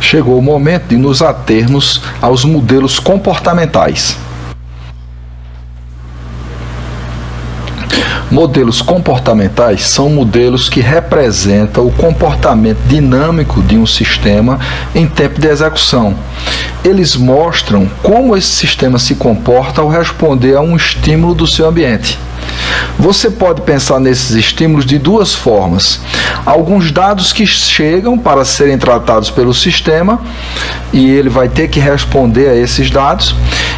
chegou o momento de nos atermos aos modelos comportamentais. Modelos comportamentais são modelos que representam o comportamento dinâmico de um sistema em tempo de execução. Eles mostram como esse sistema se comporta ao responder a um estímulo do seu ambiente. Você pode pensar nesses estímulos de duas formas. Alguns dados que chegam para serem tratados pelo sistema e ele vai ter que responder a esses dados,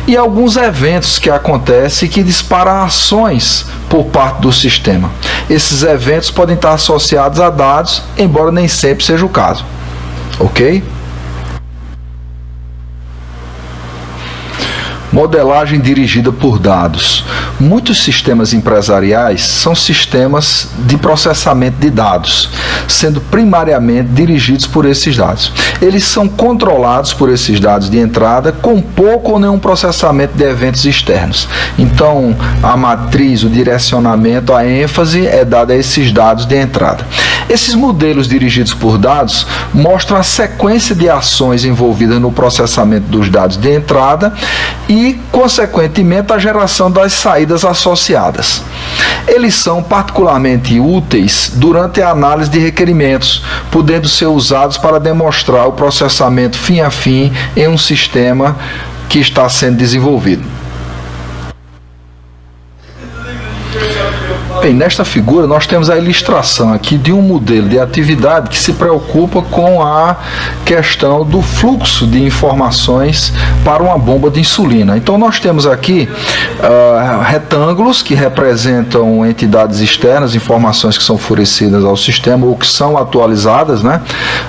e alguns eventos que acontecem que disparam ações por parte do sistema. Esses eventos podem estar associados a dados, embora nem sempre seja o caso. Ok? Modelagem dirigida por dados. Muitos sistemas empresariais são sistemas de processamento de dados, sendo primariamente dirigidos por esses dados. Eles são controlados por esses dados de entrada, com pouco ou nenhum processamento de eventos externos. Então, a matriz, o direcionamento, a ênfase é dada a esses dados de entrada. Esses modelos dirigidos por dados mostram a sequência de ações envolvidas no processamento dos dados de entrada e, consequentemente, a geração das saídas associadas. Eles são particularmente úteis durante a análise de requerimentos, podendo ser usados para demonstrar o processamento fim a fim em um sistema que está sendo desenvolvido. Bem, nesta figura nós temos a ilustração aqui de um modelo de atividade que se preocupa com a questão do fluxo de informações para uma bomba de insulina. Então nós temos aqui retângulos que representam entidades externas, informações que são fornecidas ao sistema ou que são atualizadas, né,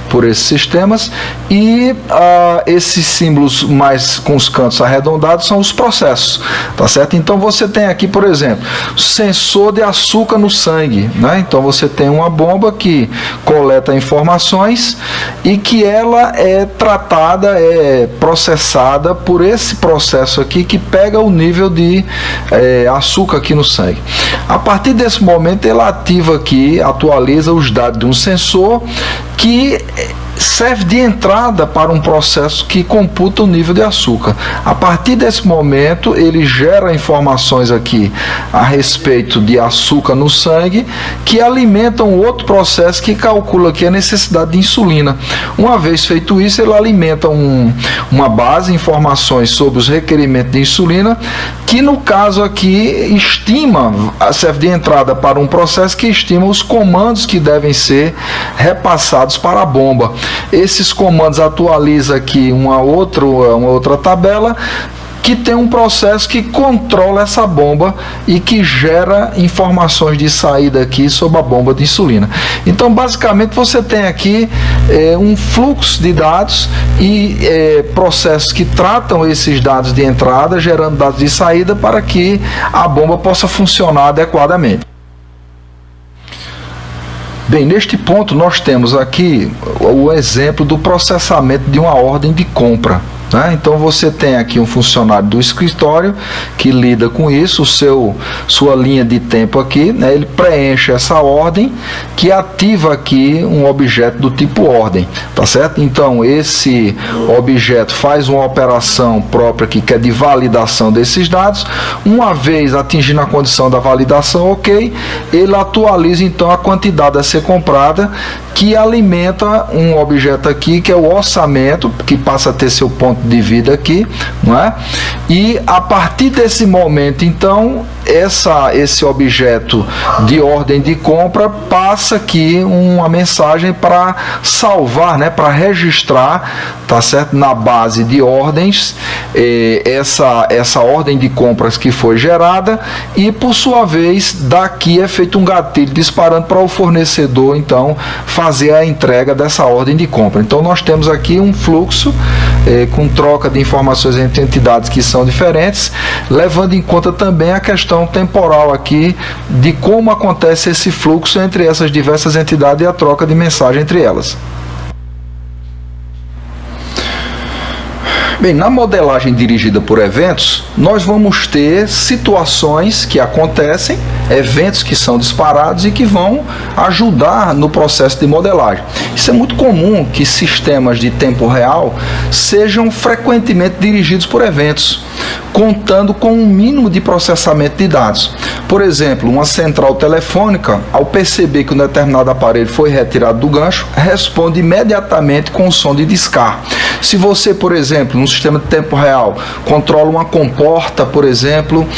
por esses sistemas, e esses símbolos mais com os cantos arredondados são os processos, tá certo? Então você tem aqui, por exemplo, sensor de açúcar no sangue, né? Então você tem uma bomba que coleta informações e que ela é tratada, é processada por esse processo aqui que pega o nível de açúcar aqui no sangue. A partir desse momento ela ativa aqui, atualiza os dados de um sensor que serve de entrada para um processo que computa o nível de açúcar. A partir desse momento, ele gera informações aqui a respeito de açúcar no sangue, que alimentam outro processo que calcula aqui a necessidade de insulina. Uma vez feito isso, ele alimenta uma base de informações sobre os requerimentos de insulina, que no caso aqui estima, serve de entrada para um processo que estima os comandos que devem ser repassados para a bomba. Esses comandos atualizam aqui uma outra tabela que tem um processo que controla essa bomba e que gera informações de saída aqui sobre a bomba de insulina. Então, basicamente, você tem aqui um fluxo de dados e processos que tratam esses dados de entrada, gerando dados de saída para que a bomba possa funcionar adequadamente. Bem, neste ponto nós temos aqui o exemplo do processamento de uma ordem de compra. Então você tem aqui um funcionário do escritório que lida com isso, sua linha de tempo aqui, né? Ele preenche essa ordem que ativa aqui um objeto do tipo ordem, tá certo? Então esse objeto faz uma operação própria aqui que é de validação desses dados. Uma vez atingindo a condição da validação, ok, ele atualiza então a quantidade a ser comprada, que alimenta um objeto aqui que é o orçamento, que passa a ter seu ponto de vida aqui, não é? E a partir desse momento, então, esse objeto de ordem de compra passa aqui uma mensagem para salvar, né, para registrar, tá certo, na base de ordens, essa ordem de compras que foi gerada, e por sua vez daqui é feito um gatilho disparando para o fornecedor então fazer a entrega dessa ordem de compra. Então nós temos aqui um fluxo com troca de informações entre entidades que são diferentes, levando em conta também a questão temporal aqui de como acontece esse fluxo entre essas diversas entidades e a troca de mensagem entre elas. Bem, na modelagem dirigida por eventos, nós vamos ter situações que acontecem, eventos que são disparados e que vão ajudar no processo de modelagem. Isso é muito comum que sistemas de tempo real sejam frequentemente dirigidos por eventos, contando com um mínimo de processamento de dados. Por exemplo, uma central telefônica, ao perceber que um determinado aparelho foi retirado do gancho, responde imediatamente com o som de discar. Se você, por exemplo, num sistema de tempo real, controla uma comporta, por exemplo,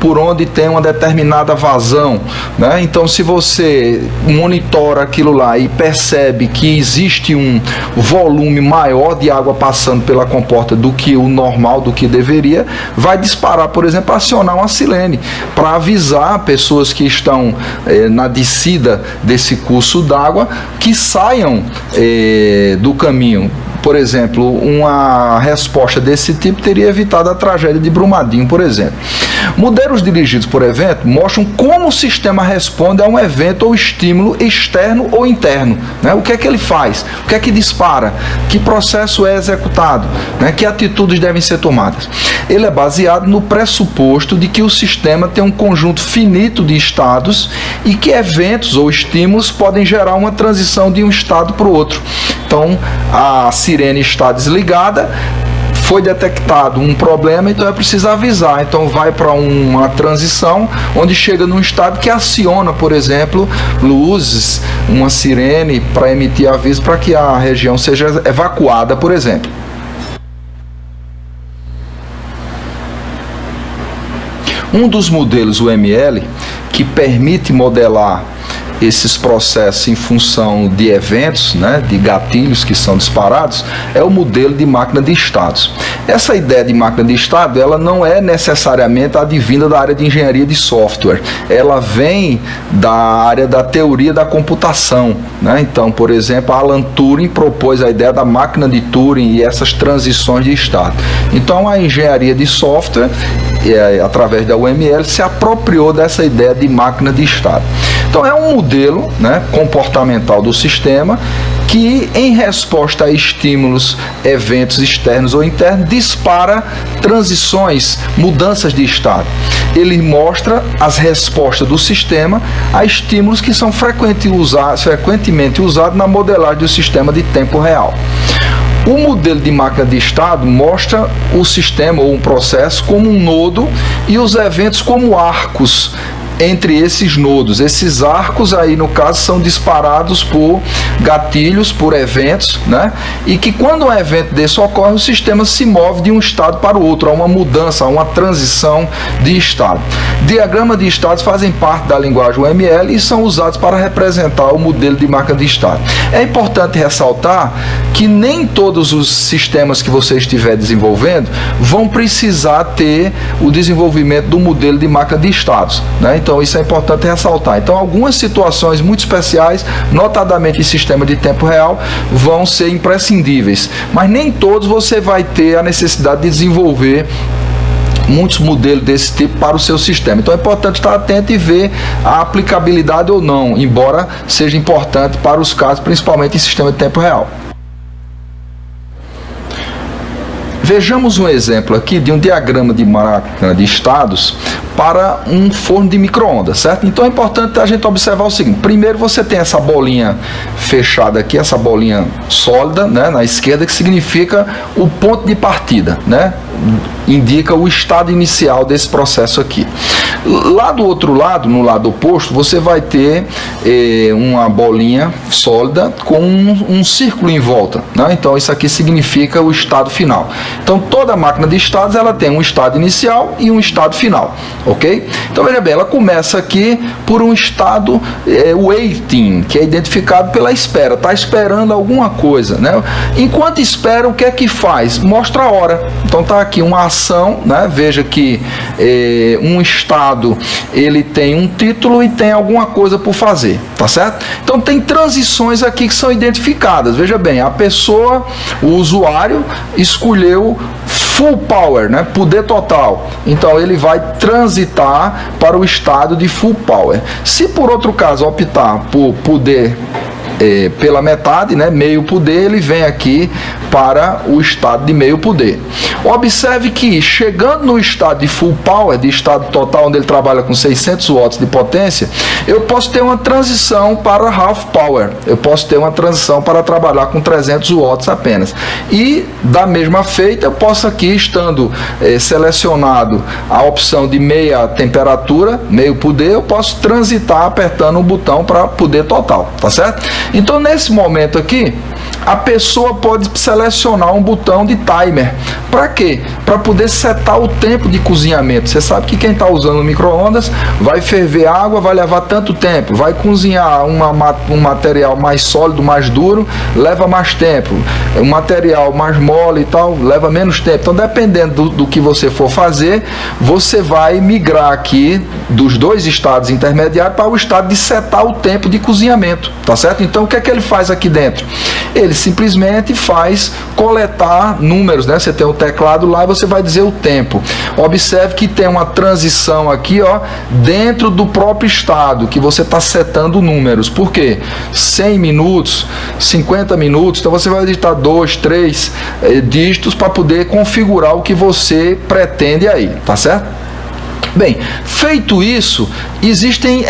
por onde tem uma determinada vazão, né? Então, se você monitora aquilo lá e percebe que existe um volume maior de água passando pela comporta do que o normal, do que deveria, vai disparar, por exemplo, acionar uma sirene para avisar pessoas que estão na descida desse curso d'água que saiam do caminho. Por exemplo, uma resposta desse tipo teria evitado a tragédia de Brumadinho, por exemplo. Modelos dirigidos por evento mostram como o sistema responde a um evento ou estímulo externo ou interno, né? O que é que ele faz? O que é que dispara? Que processo é executado? Né? Que atitudes devem ser tomadas? Ele é baseado no pressuposto de que o sistema tem um conjunto finito de estados e que eventos ou estímulos podem gerar uma transição de um estado para o outro. Então, a sirene está desligada, foi detectado um problema, então é preciso avisar. Então vai para uma transição onde chega num estado que aciona, por exemplo, luzes, uma sirene para emitir aviso para que a região seja evacuada, por exemplo. Um dos modelos UML que permite modelar esses processos em função de eventos, né, de gatilhos que são disparados, é o modelo de máquina de estados. Essa ideia de máquina de estado, ela não é necessariamente advinda da área de engenharia de software, ela vem da área da teoria da computação, né? Então, por exemplo, Alan Turing propôs a ideia da máquina de Turing e essas transições de estado. Então, a engenharia de software, através da UML, se apropriou dessa ideia de máquina de estado. Então é um modelo, né, comportamental do sistema que, em resposta a estímulos, eventos externos ou internos, dispara transições, mudanças de estado. Ele mostra as respostas do sistema a estímulos que são frequentemente usados na modelagem do sistema de tempo real. O modelo de máquina de estado mostra o sistema ou um processo como um nodo e os eventos como arcos entre esses nodos. Esses arcos aí, no caso, são disparados por gatilhos, por eventos, né? E que quando um evento desse ocorre, o sistema se move de um estado para o outro, há uma mudança, há uma transição de estado. Diagramas de estados fazem parte da linguagem UML e são usados para representar o modelo de máquina de estado. É importante ressaltar que nem todos os sistemas que você estiver desenvolvendo vão precisar ter o desenvolvimento do modelo de máquina de estados, né? Então isso é importante ressaltar. Então algumas situações muito especiais, notadamente em sistema de tempo real, vão ser imprescindíveis, mas nem todos você vai ter a necessidade de desenvolver muitos modelos desse tipo para o seu sistema. Então é importante estar atento e ver a aplicabilidade ou não, embora seja importante para os casos, principalmente em sistema de tempo real. Vejamos um exemplo aqui de um diagrama de máquina de estados para um forno de micro-ondas, certo? Então é importante a gente observar o seguinte: primeiro você tem essa bolinha fechada aqui, essa bolinha sólida, né, na esquerda, que significa o ponto de partida, né? Indica o estado inicial desse processo aqui. Lá do outro lado, no lado oposto, você vai ter uma bolinha sólida com um círculo em volta, né? Então isso aqui significa o estado final. Então toda máquina de estados, ela tem um estado inicial e um estado final, ok? Então veja bem, ela começa aqui por um estado waiting, que é identificado pela espera, está esperando alguma coisa, né? Enquanto espera, o que é que faz? Mostra a hora. Então está aqui uma ação, né? Veja que um estado, ele tem um título e tem alguma coisa por fazer, tá certo? Então tem transições aqui que são identificadas. Veja bem, a pessoa, o usuário, escolheu full power, né? Poder total. Então ele vai transitar para o estado de full power. Se por outro caso optar por poder pela metade, né, meio poder, ele vem aqui para o estado de meio poder. Observe que chegando no estado de full power, de estado total, onde ele trabalha com 600 watts de potência, eu posso ter uma transição para half power, eu posso ter uma transição para trabalhar com 300 watts apenas. E da mesma feita, eu posso aqui, estando selecionado a opção de meia temperatura, meio poder, eu posso transitar apertando o botão para poder total, tá certo? Então, nesse momento aqui, a pessoa pode selecionar um botão de timer. Para quê? Para poder setar o tempo de cozinhamento. Você sabe que quem está usando o micro-ondas vai ferver água, vai levar tanto tempo. Vai cozinhar um material mais sólido, mais duro, leva mais tempo. Um material mais mole e tal, leva menos tempo. Então, dependendo do que você for fazer, você vai migrar aqui dos dois estados intermediários para o estado de setar o tempo de cozinhamento. Tá certo? Então, o que é que ele faz aqui dentro? Ele simplesmente faz coletar números, né? Você tem o teclado lá e você vai dizer o tempo. Observe que tem uma transição aqui, ó, dentro do próprio estado, que você está setando números. Por quê? 100 minutos, 50 minutos, então você vai digitar 2, 3 dígitos para poder configurar o que você pretende aí, tá certo? Bem, feito isso, existem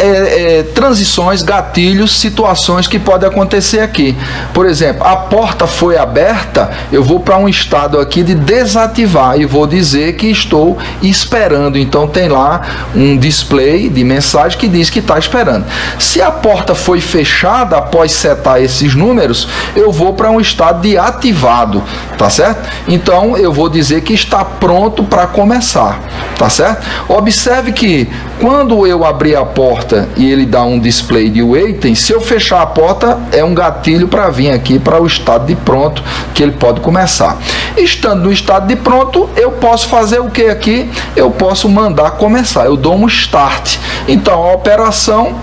transições, gatilhos, situações que podem acontecer aqui. Por exemplo, a porta foi aberta, eu vou para um estado aqui de desativar e vou dizer que estou esperando. Então tem lá um display de mensagem que diz que está esperando. Se a porta foi fechada após setar esses números, eu vou para um estado de ativado, tá certo? Então eu vou dizer que está pronto para começar, tá certo? Observe que quando eu abrir a porta e ele dá um display de waiting, se eu fechar a porta é um gatilho para vir aqui para o estado de pronto, que ele pode começar. Estando no estado de pronto, eu posso fazer o que aqui? Eu posso mandar começar, eu dou um start. Então a operação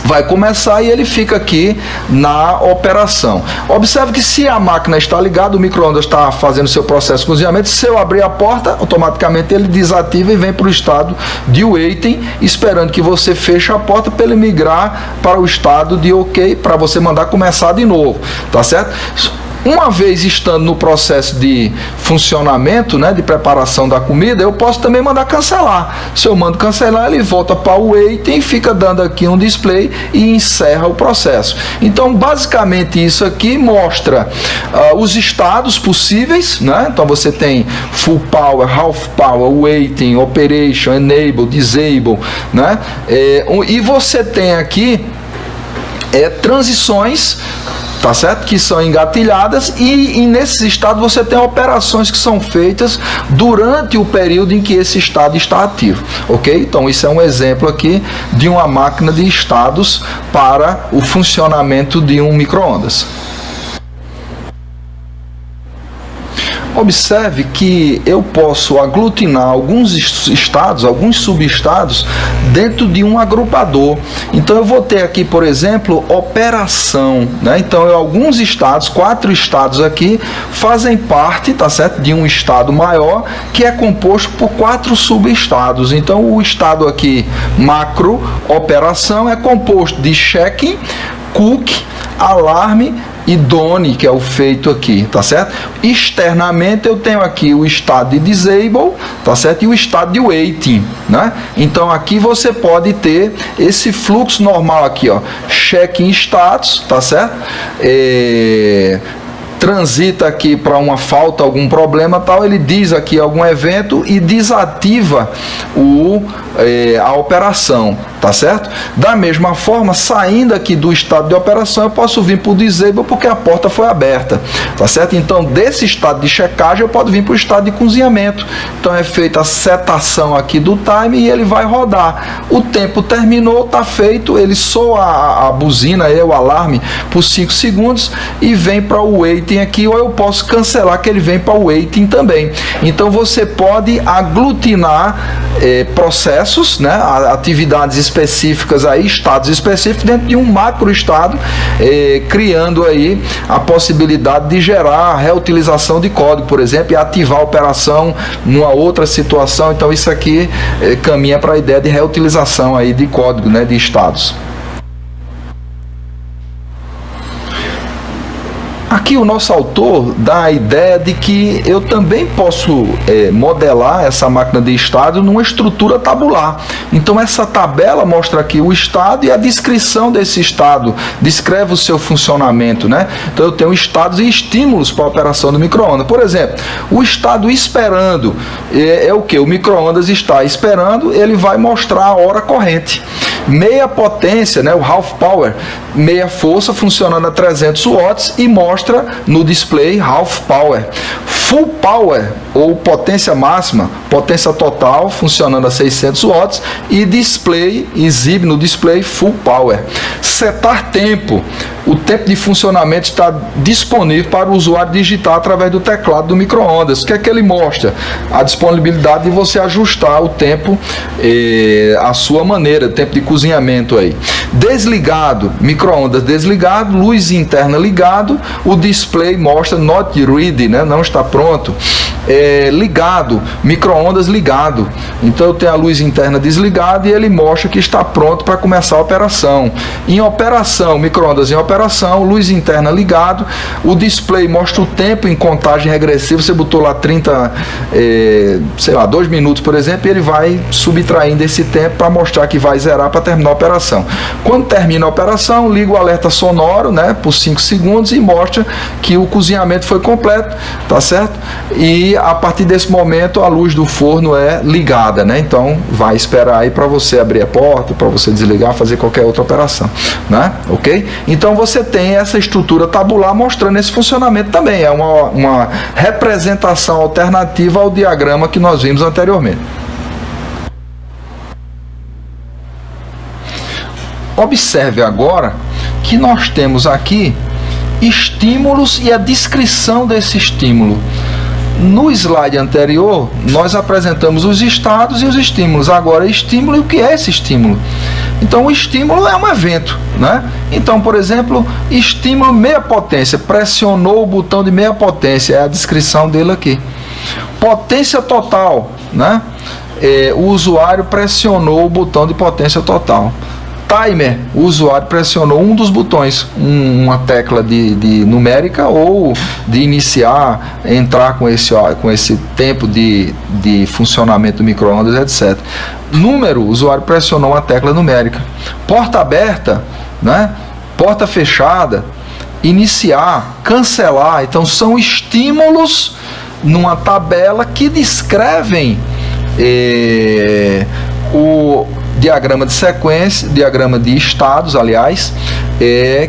vai começar e ele fica aqui na operação. Observe que se a máquina está ligada, o micro-ondas está fazendo seu processo de cozinhamento, se eu abrir a porta, automaticamente ele desativa e vem para o estado de waiting, esperando que você feche a porta para ele migrar para o estado de ok, para você mandar começar de novo, tá certo? Uma vez estando no processo de funcionamento, né, de preparação da comida, eu posso também mandar cancelar. Se eu mando cancelar, ele volta para o waiting, fica dando aqui um display e encerra o processo. Então, basicamente, isso aqui mostra os estados possíveis, né? Então, você tem full power, half power, waiting, operation, enable, disable, né? E você tem aqui transições, tá certo? Que são engatilhadas e nesses estados você tem operações que são feitas durante o período em que esse estado está ativo, ok? Então isso é um exemplo aqui de uma máquina de estados para o funcionamento de um micro-ondas. Observe que eu posso aglutinar alguns estados, alguns subestados dentro de um agrupador. Então eu vou ter aqui, por exemplo, operação, né? Então alguns estados, 4 estados aqui, fazem parte, tá certo, de um estado maior que é composto por 4 subestados. Então o estado aqui macro, operação, é composto de checking, cook, alarme e done, que é o feito aqui, tá certo? Externamente eu tenho aqui o estado de disable, tá certo? E o estado de waiting, né? Então aqui você pode ter esse fluxo normal aqui, ó, check-in status, tá certo? Transita aqui para uma falta, algum problema tal, ele diz aqui algum evento e desativa a operação, tá certo? Da mesma forma, saindo aqui do estado de operação, eu posso vir para o disable porque a porta foi aberta, tá certo? Então, desse estado de checagem, eu posso vir para o estado de cozinhamento. Então, é feita a setação aqui do time e ele vai rodar. O tempo terminou, tá feito, ele soa a buzina, o alarme, por 5 segundos e vem para o waiting aqui, ou eu posso cancelar que ele vem para o waiting também. Então, você pode aglutinar processos, né, atividades específicas aí, estados específicos dentro de um macro estado, criando aí a possibilidade de gerar reutilização de código, por exemplo, e ativar a operação numa outra situação. Então isso aqui caminha para a ideia de reutilização aí de código, né, de estados. Aqui o nosso autor dá a ideia de que eu também posso modelar essa máquina de estado numa estrutura tabular. Então essa tabela mostra aqui o estado e a descrição desse estado, descreve o seu funcionamento, né? Então eu tenho estados e estímulos para a operação do micro-ondas. Por exemplo, o estado esperando é o que? O micro-ondas está esperando, ele vai mostrar a hora corrente. Meia potência, né, o half power, meia força funcionando a 300 watts e mostra no display half power. Full power ou potência máxima, potência total funcionando a 600 watts e display, exibe no display full power. Setar tempo, o tempo de funcionamento está disponível para o usuário digitar através do teclado do micro-ondas. O que é que ele mostra? A disponibilidade de você ajustar o tempo à sua maneira, tempo de cozinhamento aí. Desligado, micro-ondas desligado, luz interna ligado, o display mostra not ready, né? Não está pronto. Ligado, micro-ondas ligado. Então eu tenho a luz interna desligada e ele mostra que está pronto para começar a operação. Em operação, micro-ondas em operação, luz interna ligado, o display mostra o tempo em contagem regressiva. Você botou lá 2 minutos, por exemplo, e ele vai subtraindo esse tempo para mostrar que vai zerar para terminar a operação. Quando termina a operação, liga o alerta sonoro, né, por 5 segundos e mostra que o cozinhamento foi completo, tá certo? E a partir desse momento a luz do forno é ligada, né? Então vai esperar aí para você abrir a porta, para você desligar, fazer qualquer outra operação, né? Ok? Então você tem essa estrutura tabular mostrando esse funcionamento também. É uma representação alternativa ao diagrama que nós vimos anteriormente. Observe agora que nós temos aqui estímulos e a descrição desse estímulo. No slide anterior, nós apresentamos os estados e os estímulos. Agora, estímulo, e o que é esse estímulo? Então, o estímulo é um evento, né? Então, por exemplo, estímulo meia potência, pressionou o botão de meia potência, é a descrição dele aqui. Potência total, né? O usuário pressionou o botão de potência total. Timer, o usuário pressionou um dos botões, uma tecla de numérica ou de iniciar, entrar com esse tempo de funcionamento do micro-ondas, etc. Número, o usuário pressionou uma tecla numérica. Porta aberta, né? Porta fechada, iniciar, cancelar. Então são estímulos numa tabela que descrevem o diagrama de sequência, diagrama de estados, aliás,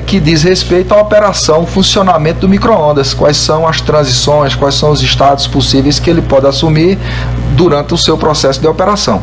que diz respeito à operação, o funcionamento do micro-ondas, quais são as transições, quais são os estados possíveis que ele pode assumir durante o seu processo de operação.